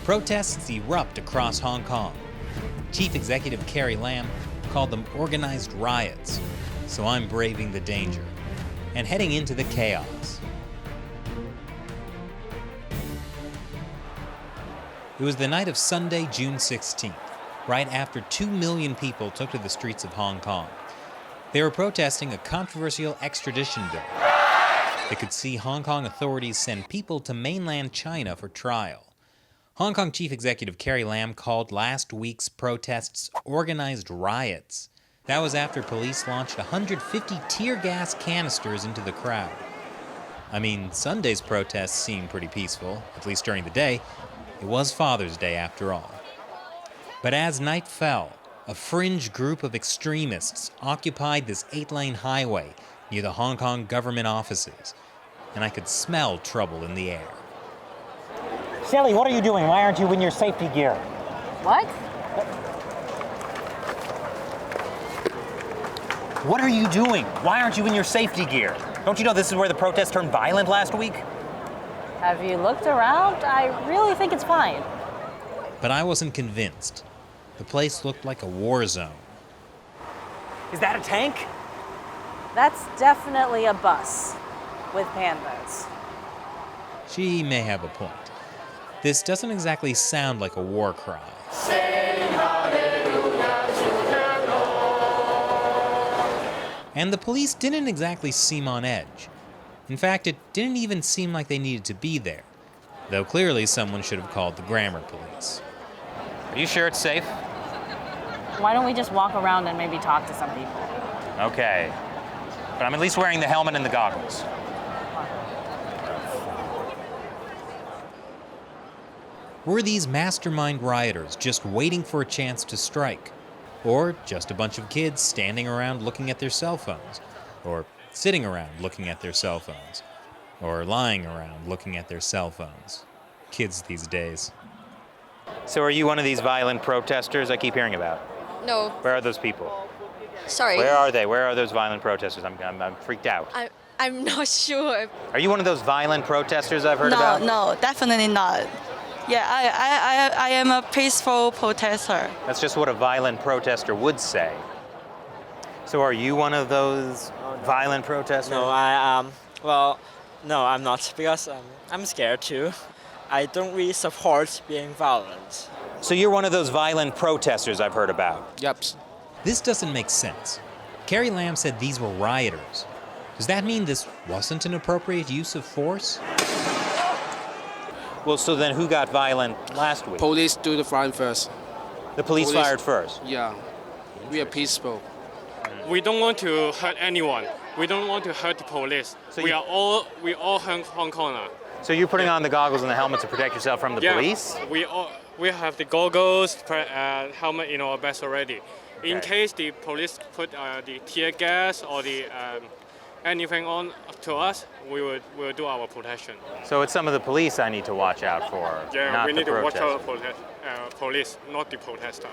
protests erupt across Hong Kong. Chief Executive Carrie Lam called them organized riots, so I'm braving the danger and heading into the chaos. It was the night of Sunday, June 16th, right after 2 million people took to the streets of Hong Kong. They were protesting a controversial extradition bill. They could see Hong Kong authorities send people to mainland China for trial. Hong Kong Chief Executive Carrie Lam called last week's protests organized riots. That was after police launched 150 tear gas canisters into the crowd. I mean, Sunday's protests seemed pretty peaceful, at least during the day. It was Father's Day after all. But as night fell, a fringe group of extremists occupied this 8-lane highway near the Hong Kong government offices, and I could smell trouble in the air. Shelley, what are you doing? Why aren't you in your safety gear? What? What are you doing? Why aren't you in your safety gear? Don't you know this is where the protests turned violent last week? Have you looked around? I really think it's fine. But I wasn't convinced. The place looked like a war zone. Is that a tank? That's definitely a bus with pandas. She may have a point. This doesn't exactly sound like a war cry. And the police didn't exactly seem on edge. In fact, it didn't even seem like they needed to be there, though clearly someone should have called the grammar police. Are you sure it's safe? Why don't we just walk around and maybe talk to some people? Okay. But I'm at least wearing the helmet and the goggles. Were these mastermind rioters just waiting for a chance to strike? Or just a bunch of kids standing around looking at their cell phones? Or sitting around looking at their cell phones? Or lying around looking at their cell phones? Kids these days. So are you one of these violent protesters I keep hearing about? No. Where are those people? Sorry. Where are they? Where are those violent protesters? I'm freaked out. I'm not sure. Are you one of those violent protesters I've heard about? No, definitely not. Yeah, I am a peaceful protester. That's just what a violent protester would say. So are you one of those violent protesters? No, no, I'm not, because I'm scared too. I don't really support being violent. So you're one of those violent protesters I've heard about? Yep. This doesn't make sense. Carrie Lam said these were rioters. Does that mean this wasn't an appropriate use of force? Well, so then who got violent last week? Police do the firing first. The police fired first? Yeah. We are peaceful. We don't want to hurt anyone. We don't want to hurt the police. So we all Hong Kong. So you're putting on the goggles and the helmet to protect yourself from the police? We have the goggles, helmet in our bags already. In case the police put the tear gas or the anything on to us, we will do our protection. So it's some of the police I need to watch out for, yeah, not we need the to watch out protesters. for police, not the protester.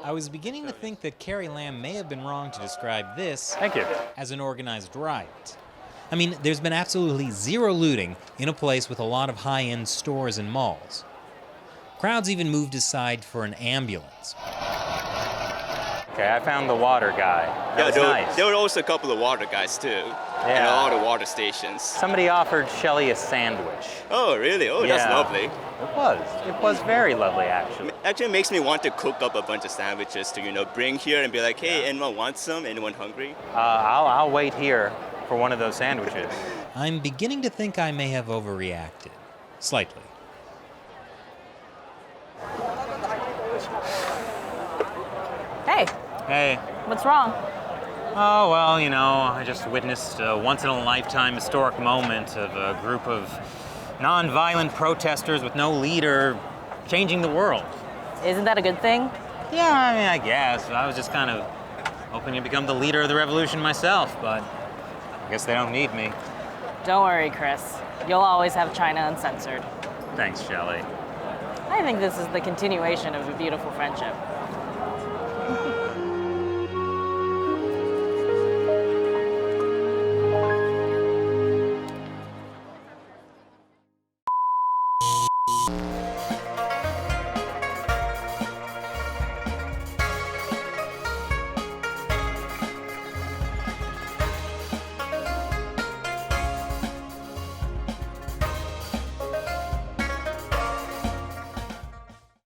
I was beginning to think that Carrie Lam may have been wrong to describe this Thank you. as an organized riot. I mean, there's been absolutely zero looting in a place with a lot of high-end stores and malls. Crowds even moved aside for an ambulance. Okay, I found the water guy. That was nice. There were also a couple of water guys too, and a lot of water stations. Somebody offered Shelley a sandwich. Oh, really? Oh, yeah. That's lovely. It was very lovely, actually. Actually, it makes me want to cook up a bunch of sandwiches to, bring here and be like, hey, anyone want some? Anyone hungry? I'll wait here for one of those sandwiches. I'm beginning to think I may have overreacted. Slightly. Hey. Hey. What's wrong? Oh, well, I just witnessed a once-in-a-lifetime historic moment of a group of non-violent protesters with no leader changing the world. Isn't that a good thing? Yeah, I mean, I guess. I was just kind of hoping to become the leader of the revolution myself, but I guess they don't need me. Don't worry, Chris. You'll always have China Uncensored. Thanks, Shelley. I think this is the continuation of a beautiful friendship.